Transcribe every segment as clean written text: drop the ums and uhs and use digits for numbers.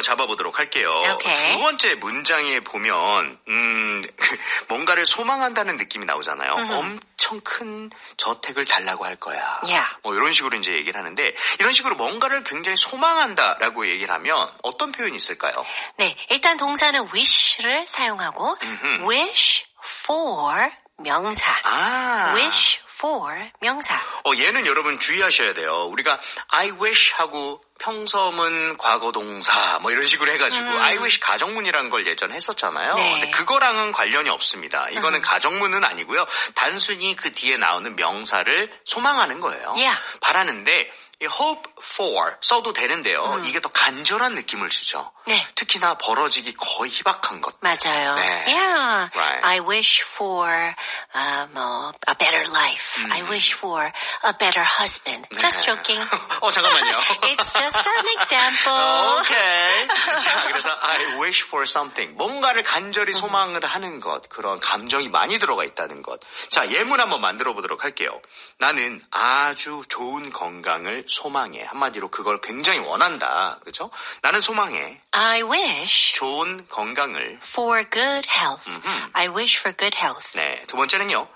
잡아보도록 할게요. Okay. 두 번째 문장에 보면 뭔가를 소망한다는 느낌이 나오잖아요. 엄청 큰 저택을 달라고 할 거야. Yeah. 뭐 이런 식으로 이제 얘기를 하는데 이런 식으로 뭔가를 굉장히 소망한다라고 얘기를 하면 어떤 표현이 있을까요? 네, 일단 동사는 wish를 사용하고 wish for 명사. wish for 명사. 얘는 여러분 주의하셔야 돼요. 우리가 I wish 하고 평서문 과거 동사 뭐 이런 식으로 해가지고 I wish 가정문이라는 걸 예전에 했었잖아요. 네. 근데 그거랑은 관련이 없습니다. 이거는 가정문은 아니고요. 단순히 그 뒤에 나오는 명사를 소망하는 거예요. Yeah. 바라는데 이 hope for 써도 되는데요. 이게 더 간절한 느낌을 주죠. 네. 특히나 벌어지기 거의 희박한 것. 맞아요. 네. Yeah. Right. I wish for a better life. I wish for a better husband. Just joking. 잠깐만요. It's just an example. 오케이. 자, 그래서 I wish for something. 뭔가를 간절히 소망을 하는 것. 그런 감정이 많이 들어가 있다는 것. 자, 예문 한번 만들어 보도록 할게요. 나는 아주 좋은 건강을 소망해. 한마디로 그걸 굉장히 원한다. 그렇죠? 나는 소망해. I wish 좋은 건강을. for good health. I wish for good health. 네, 두 번째는요.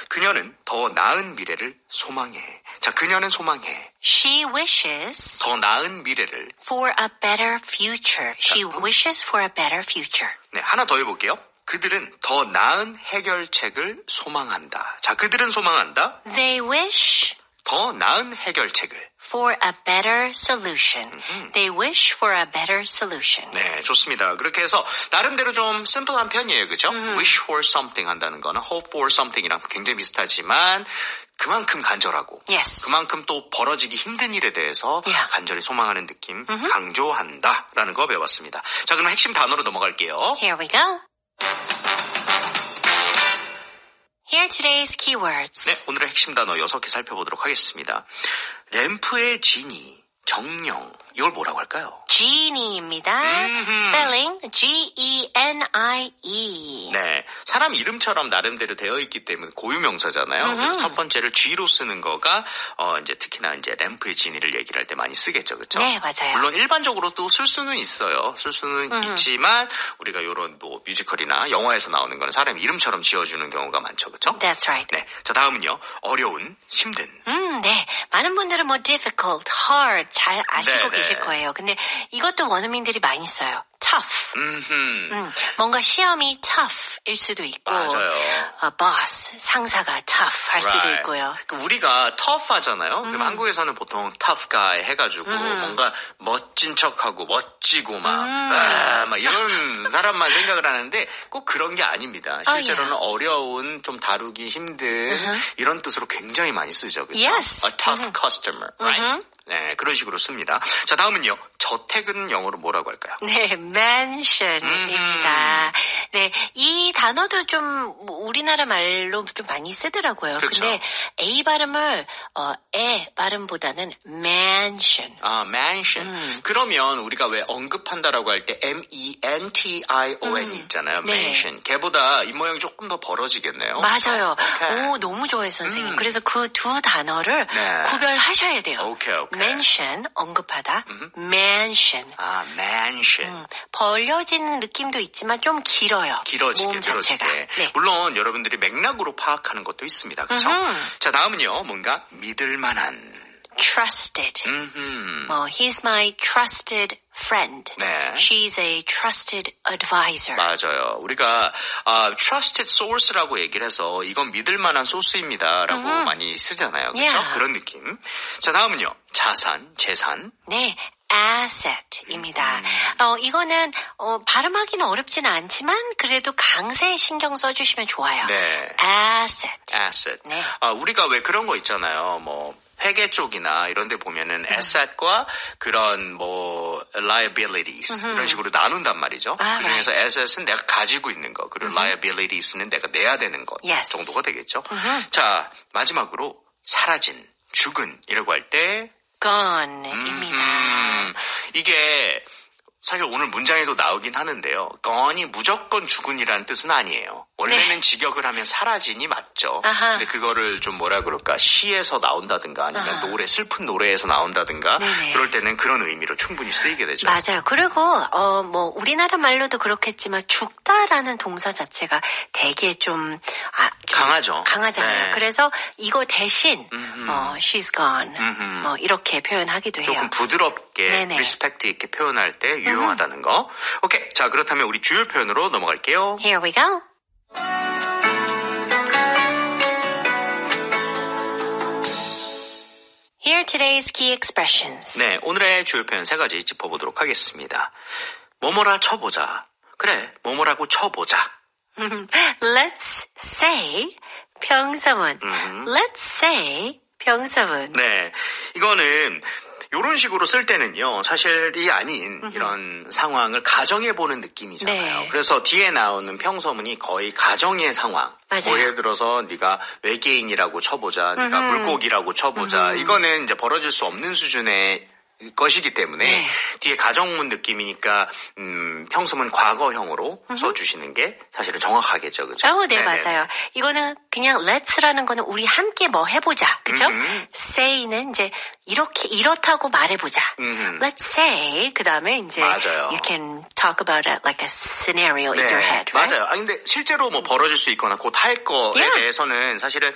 그녀는 더 나은 미래를 소망해. 자, 그녀는 소망해. She wishes 더 나은 미래를. for a better future. She wishes for a better future. 네, 하나 더 해볼게요. 그들은 더 나은 해결책을 소망한다. 자, 그들은 소망한다. They wish 더 나은 해결책을. for a better solution. They wish for a better solution. 네, 좋습니다. 그렇게 해서 나름대로 좀 심플한 편이에요. 그죠? wish for something 한다는 거는 hope for something이랑 굉장히 비슷하지만 그만큼 간절하고 Yes. 그만큼 또 벌어지기 힘든 일에 대해서 Yeah. 간절히 소망하는 느낌 강조한다라는 거 배워봤습니다. 자, 그럼 핵심 단어로 넘어갈게요. Here we go. Here are today's keywords. 네, 오늘의 핵심 단어 6개 살펴보도록 하겠습니다. 램프의 진이, 정령, 이걸 뭐라고 할까요? Genie입니다. Spelling G-E-N-I-E. 네, 사람 이름처럼 나름대로 되어 있기 때문에 고유명사잖아요. 그래서 첫 번째를 G로 쓰는 거가 이제 특히나 이제 램프의 진이를 얘기를 할 때 많이 쓰겠죠, 그렇죠? 네, 맞아요. 물론 일반적으로도 쓸 수는 있어요. 쓸 수는 있지만 우리가 이런 뭐 뮤지컬이나 영화에서 나오는 거는 사람 이름처럼 지어주는 경우가 많죠, 그렇죠? That's right. 네, 자 다음은요, 어려운, 힘든. 네. 많은 분들은 뭐 difficult, hard 잘 아시고 네, 계실 네. 거예요. 근데 이것도 원어민들이 많이 써요. tough. 뭔가 시험이 tough일 수도 있고, 맞아요. boss, 상사가 tough 할 수도 Right. 있고요. 우리가 tough 하잖아요. 그럼 한국에서는 보통 tough guy 해가지고 뭔가 멋진 척하고 멋지고 막 이런 사람만 생각을 하는데 꼭 그런 게 아닙니다. 실제로는 어려운, 좀 다루기 힘든 이런 뜻으로 굉장히 많이 쓰죠. 그렇죠? Yes. A tough customer, right? 네, 그런 식으로 씁니다. 자, 다음은요. 저택은 영어로 뭐라고 할까요? 네, mansion입니다. 네, 이 단어도 좀 우리나라 말로 좀 많이 쓰더라고요. 그렇죠. 근데 A 발음을 에 발음보다는 mansion. 아, mansion. 그러면 우리가 왜 언급한다라고 할 때 M-E-N-T-I-O-N 있잖아요. 네. mansion. 걔보다 입모양이 조금 더 벌어지겠네요. 맞아요. 오케이. 오, 너무 좋아요, 선생님. 그래서 그 두 단어를 네. 구별하셔야 돼요. 오케이. mention, 언급하다. mansion. 아, mansion. 벌려지는 느낌도 있지만 좀 길어요. 길어지게, 모음 자체가. 길어지게. 네. 물론 여러분들이 맥락으로 파악하는 것도 있습니다. 그렇죠? 자, 다음은요. 뭔가 믿을 만한. trusted. He's my trusted friend. 네. She's a trusted advisor. 맞아요. 우리가 trusted source라고 얘기를 해서 이건 믿을 만한 소스입니다라고 많이 쓰잖아요. 그렇죠? Yeah. 그런 느낌. 자, 다음은요. 자산, 재산. 네. asset입니다. 이거는 발음하기는 어렵지는 않지만 그래도 강세에 신경 써주시면 좋아요. 네. asset. asset. 네. 우리가 왜 그런 거 있잖아요. 뭐 회계 쪽이나 이런 데 보면은 asset과 그런 뭐 liabilities 이런 식으로 나눈단 말이죠. 그중에서 asset은 내가 가지고 있는 거, 그리고 liabilities는 내가 내야 되는 것 Yes. 정도가 되겠죠. 자, 마지막으로 사라진, 죽은 이라고 할 때 gone입니다. 이게 사실 오늘 문장에도 나오긴 하는데요. gone이 무조건 죽은이라는 뜻은 아니에요. 원래는 네. 직역을 하면 사라진이 맞죠. 아하. 근데 그거를 좀 뭐라 그럴까 시에서 나온다든가 아니면 아하. 노래 슬픈 노래에서 나온다든가 네네. 그럴 때는 그런 의미로 충분히 쓰이게 되죠. 맞아요. 그리고 뭐 우리나라 말로도 그렇겠지만 죽다라는 동사 자체가 되게 좀 강하죠. 강하잖아요. 네. 그래서 이거 대신 she's gone 뭐 이렇게 표현하기도 해요. 조금 부드럽게 네네. 리스펙트 있게 표현할 때 유용하다는 거. 오케이. 자, 그렇다면 우리 주요 표현으로 넘어갈게요. Here we go. Here are today's key expressions. 네, 오늘의 주요 표현 3가지 짚어보도록 하겠습니다. 뭐뭐라 쳐보자. 그래, 뭐뭐라고 쳐보자. Let's say 평서문. Let's say 평서문. 네, 이거는 이런 식으로 쓸 때는요, 사실이 아닌 이런 상황을 가정해보는 느낌이잖아요. 네. 그래서 뒤에 나오는 평서문이 거의 가정의 상황. 맞아요. 뭐 예를 들어서 네가 외계인이라고 쳐보자, 네가 물고기라고 쳐보자. 이거는 이제 벌어질 수 없는 수준의 것이기 때문에 네. 뒤에 가정문 느낌이니까 평소문 과거형으로 써주시는 게 사실은 정확하겠죠, 그죠? 네, 맞아요. 이거는 그냥 let's라는 거는 우리 함께 뭐 해보자, 그죠? say는 이제 이렇다고 말해보자. Let's say 그 다음에 이제 맞아요. you can talk about it like a scenario in your head, right? 맞아요. 근데 실제로 뭐 벌어질 수 있거나 곧 할 거에 Yeah. 대해서는 사실은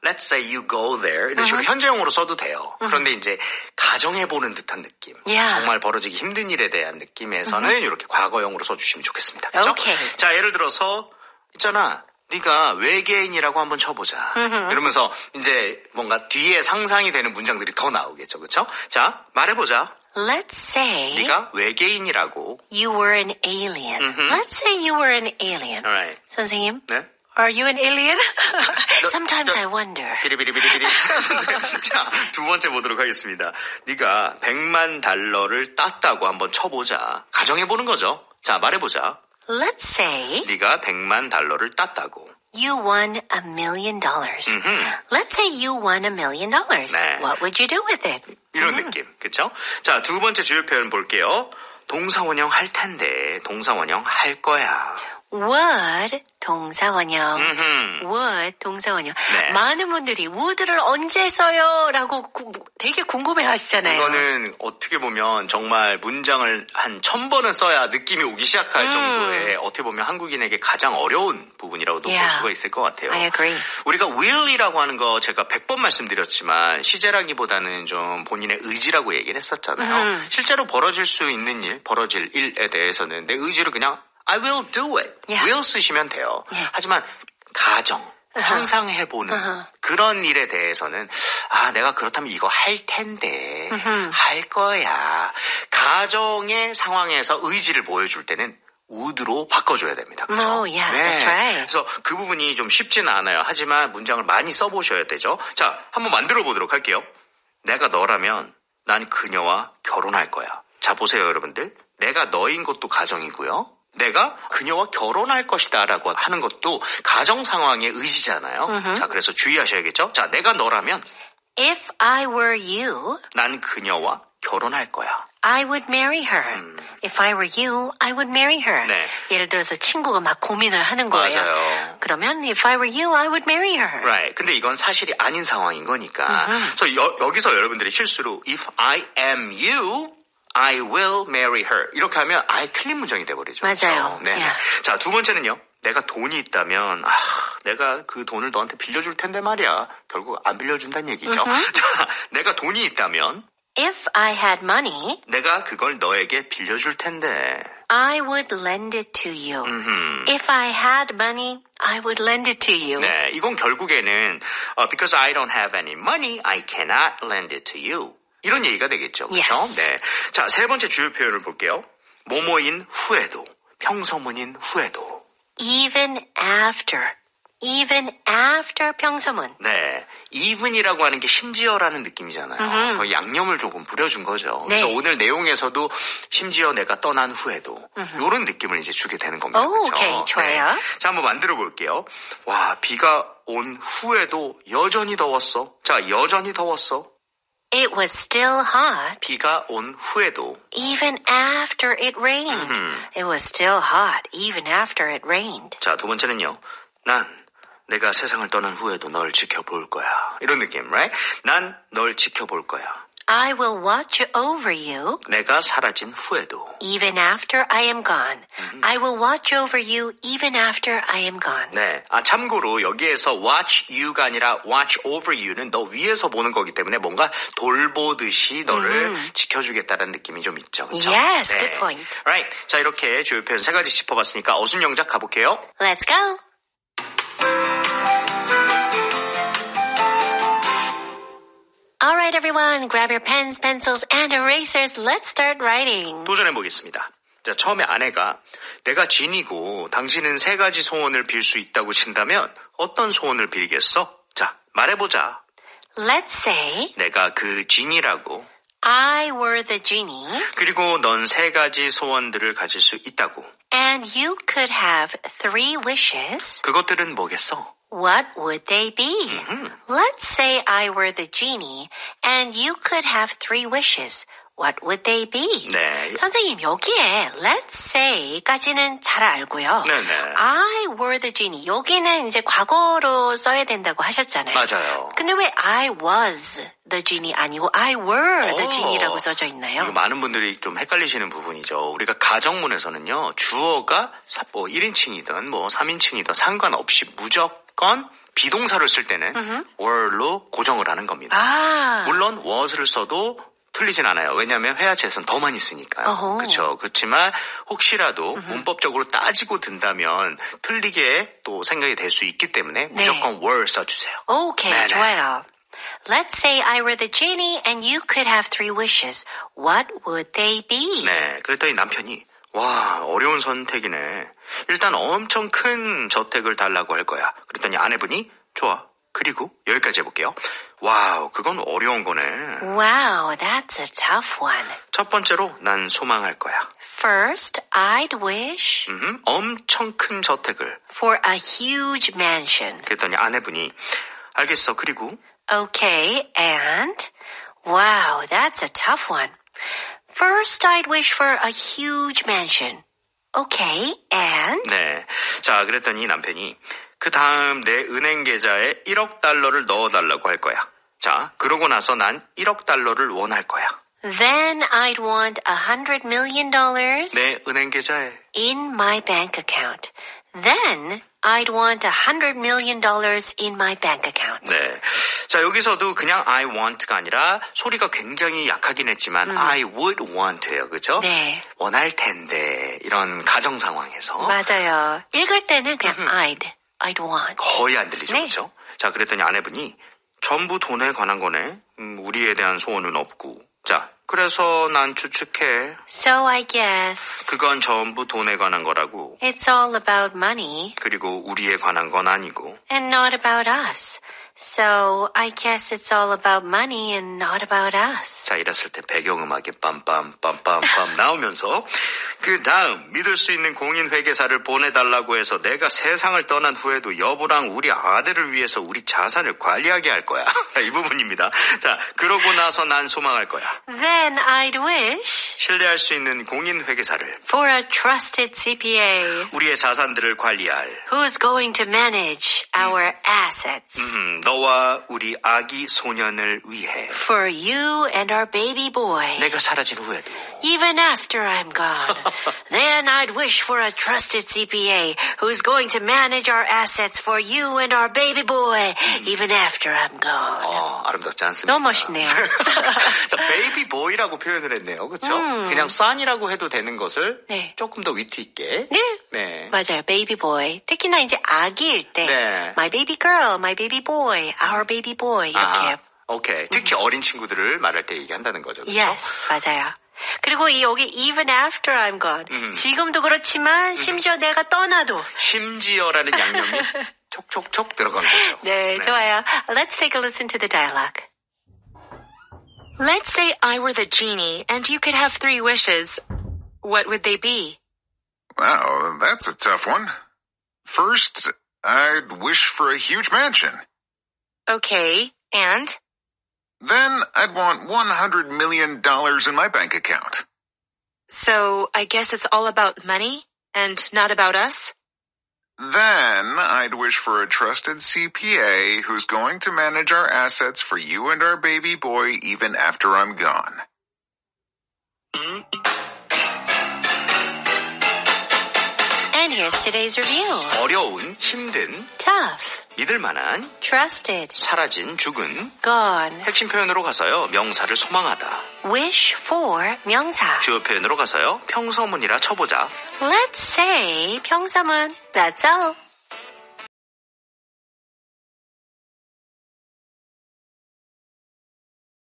let's say you go there 이런 식으로 현재형으로 써도 돼요. 그런데 이제 가정해보는 듯한 느낌. Yeah. 정말 벌어지기 힘든 일에 대한 느낌에서는 이렇게 과거형으로 써주시면 좋겠습니다. 그렇죠? Okay. 자, 예를 들어서 있잖아. 네가 외계인이라고 한번 쳐보자. 이러면서 이제 뭔가 뒤에 상상이 되는 문장들이 더 나오겠죠. 그렇죠? 자, 말해보자. Let's say 네가 외계인이라고. you were an alien. Let's say you were an alien. Alright. 선생님, 네? are you an alien? Sometimes I wonder. 비리비리비리비리. 자, 두 번째 보도록 하겠습니다. 네가 100만 달러를 땄다고 한번 쳐보자. 가정해보는 거죠. 자, 말해보자. Let's say 네가 100만 달러를 땄다고. you won $1 million. Let's say you won $1 million. 네. What would you do with it? 이런 느낌. 그쵸? 자, 두 번째 주요 표현 볼게요. 동사원형 할 텐데, 동사원형 할 거야. would 동사원형. would 동사원형. 네. 많은 분들이 would를 언제 써요? 라고 되게 궁금해 하시잖아요. 이거는 어떻게 보면 정말 문장을 한 1000번은 써야 느낌이 오기 시작할 정도의 어떻게 보면 한국인에게 가장 어려운 부분이라고도 볼 수가 있을 것 같아요. I agree. 우리가 will이라고 하는 거 제가 100번 말씀드렸지만 시제라기보다는 좀 본인의 의지라고 얘기를 했었잖아요. 실제로 벌어질 수 있는 일, 벌어질 일에 대해서는 내 의지로 그냥 I will do it. Yeah. will 쓰시면 돼요. Yeah. 하지만 가정, 상상해보는 그런 일에 대해서는 내가 그렇다면 이거 할 텐데 할 거야. 가정의 상황에서 의지를 보여줄 때는 would로 바꿔줘야 됩니다. 그렇죠? Oh, yeah, that's right. 그래서 그 부분이 좀 쉽지는 않아요. 하지만 문장을 많이 써보셔야 되죠. 자, 한번 만들어 보도록 할게요. 내가 너라면 난 그녀와 결혼할 거야. 자, 보세요, 여러분들. 내가 너인 것도 가정이고요. 내가 그녀와 결혼할 것이다 라고 하는 것도 가정 상황의 의지잖아요. 자, 그래서 주의하셔야겠죠. 자, 내가 너라면 If I were you, 난 그녀와 결혼할 거야. I would marry her. If I were you, I would marry her. 네. 예를 들어서 친구가 막 고민을 하는 거예요. 맞아요. 그러면 if I were you, I would marry her. Right. 근데 이건 사실이 아닌 상황인 거니까. 그래서 여기서 여러분들이 실수로 if I am you, I will marry her. 이렇게 하면 아예 틀린 문장이 돼버리죠. 맞아요. 네. Yeah. 자, 두 번째는요. 내가 돈이 있다면 내가 그 돈을 너한테 빌려줄 텐데 말이야. 결국 안 빌려준다는 얘기죠. 자, 내가 돈이 있다면 If I had money, 내가 그걸 너에게 빌려줄 텐데. I would lend it to you. If I had money, I would lend it to you. 네, 이건 결국에는 because I don't have any money, I cannot lend it to you. 이런 얘기가 되겠죠. 그렇죠? Yes. 네. 자, 세 번째 주요 표현을 볼게요. 뭐뭐인 후에도, 평서문인 후에도. Even after 평서문. 네. even이라고 하는 게 심지어라는 느낌이잖아요. 거의 양념을 조금 부려준 거죠. 그래서 네. 오늘 내용에서도 심지어 내가 떠난 후에도 이런 느낌을 이제 주게 되는 겁니다. 오, 그렇죠? 오케이, 좋아요. 네. 자, 한번 만들어 볼게요. 와, 비가 온 후에도 여전히 더웠어. 자, 여전히 더웠어. It was still hot. 비가 온 후에도. Even after it rained. It was still hot even after it rained. 자, 두 번째는요. 난 내가 세상을 떠난 후에도 널 지켜볼 거야. 이런 느낌, right? 난 널 지켜볼 거야. I will watch over you. 내가 사라진 후에도. Even after I am gone. I will watch over you even after I am gone. 네. 참고로 여기에서 watch you가 아니라 watch over you는 너 위에서 보는 거기 때문에 뭔가 돌보듯이 너를 지켜주겠다는 느낌이 좀 있죠. 그렇죠? Yes, 네. good point. Right. 자, 이렇게 주요 표현 세 가지 짚어봤으니까 어순 영작 가볼게요. Let's go. All right, everyone, grab your pens, pencils, and erasers. Let's start writing. 도전해보겠습니다. 자, 처음에 아내가 내가 진이고 당신은 세 가지 소원을 빌 수 있다고 친다면 어떤 소원을 빌겠어? 자, 말해보자. Let's say 내가 그 진이라고. I were the genie. 그리고 넌 세 가지 소원들을 가질 수 있다고. And you could have 3 wishes. 그것들은 뭐겠어? What would they be? Let's say I were the genie and you could have 3 wishes. What would they be? 네. 선생님, 여기에 let's say까지는 잘 알고요. 네네. I were the genie. 여기는 이제 과거로 써야 된다고 하셨잖아요. 맞아요. 근데 왜 I was the genie 아니고 I were the genie라고 써져 있나요? 이거 많은 분들이 좀 헷갈리시는 부분이죠. 우리가 가정문에서는요. 주어가 1인칭이든 뭐 3인칭이든 상관없이 무조건 비동사를 쓸 때는 were로 고정을 하는 겁니다. 물론 was를 써도 틀리진 않아요. 왜냐하면 회화체에서는 더 많이 쓰니까요. 그렇죠. 그렇지만 혹시라도 문법적으로 따지고 든다면 틀리게 또 생각이 될 수 있기 때문에 무조건 were 써주세요. 오케이, 네네. 좋아요. Let's say I were the genie and you could have 3 wishes. What would they be? 네, 그랬더니 남편이 와, 어려운 선택이네. 일단 엄청 큰 저택을 달라고 할 거야. 그랬더니 아내분이 좋아. 그리고 여기까지 해볼게요. 와우, 그건 어려운 거네. Wow, that's a tough one. 첫 번째로 난 소망할 거야. First, I'd wish 엄청 큰 저택을. for a huge mansion. 그랬더니 아내분이 알겠어. 그리고 Okay, and? Wow, that's a tough one. First, I'd wish for a huge mansion. Okay, and? 네. 자, 그랬더니 남편이 그 다음 내 은행 계좌에 1억 달러를 넣어달라고 할 거야. 자, 그러고 나서 난 1억 달러를 원할 거야. Then I'd want $100 million 내 은행 계좌에. in my bank account. Then I'd want $100 million in my bank account. 네. 자, 여기서도 그냥 I want가 아니라 소리가 굉장히 약하긴 했지만 I would want예요. 그죠? 네. 원할 텐데 이런 가정 상황에서 맞아요. 읽을 때는 그냥 I'd want. 거의 안 들리죠. 네. 그렇죠? 자, 그랬더니 아내분이 전부 돈에 관한 거네. 우리에 대한 소원은 없고. 자, 그래서 난 추측해. So I guess 그건 전부 돈에 관한 거라고. it's all about money 그리고 우리에 관한 건 아니고. and not about us. So I guess it's all about money and not about us. 자, 이랬을 때 배경음악이 빰빰빰빰빰 나오면서 그 다음 믿을 수 있는 공인회계사를 보내달라고 해서 내가 세상을 떠난 후에도 여보랑 우리 아들을 위해서 우리 자산을 관리하게 할 거야. 이 부분입니다. 자, 그러고 나서 난 소망할 거야. Then I'd wish 신뢰할 수 있는 공인회계사를 for a trusted CPA 우리의 자산들을 관리할 who's going to manage our assets 너와 우리 아기 소년을 위해 for you and our baby boy. 내가 사라진 후에도 Even after I'm gone. Then I'd wish for a trusted CPA who's going to manage our assets for you and our baby boy. Even after I'm gone. 아름답지 않습니다. 너무 멋있네요. 자, 베이비 보이라고 표현을 했네요. 그렇죠? 그냥 son이라고 해도 되는 것을 네. 조금 더 위트 있게. 네. 네. 맞아요. baby boy. 특히나 이제 아기일 때 네. my baby girl, my baby boy, our baby boy 이렇게. 오케이. 특히 어린 친구들을 말할 때 얘기한다는 거죠. 그렇죠? Yes, 맞아요. 그리고 여기 even after I'm gone. 지금도 그렇지만 심지어 내가 떠나도. 심지어라는 양념이 촉촉촉 들어가는 거죠. 네, 좋아요. Let's take a listen to the dialogue. Let's say I were the genie and you could have 3 wishes. What would they be? Wow, that's a tough one. First, I'd wish for a huge mansion. Okay, and? Then I'd want $100 million in my bank account. So I guess it's all about money and not about us? Then I'd wish for a trusted CPA who's going to manage our assets for you and our baby boy even after I'm gone. And here's today's review. 어려운, 힘든, Tough, 믿을만한, trusted, 사라진, 죽은. gone. 핵심 표현으로 가서요. 명사를 소망하다. Wish for 명사. 주요 표현으로 가서요. 평서문이라 쳐보자. Let's say 평서문. That's all.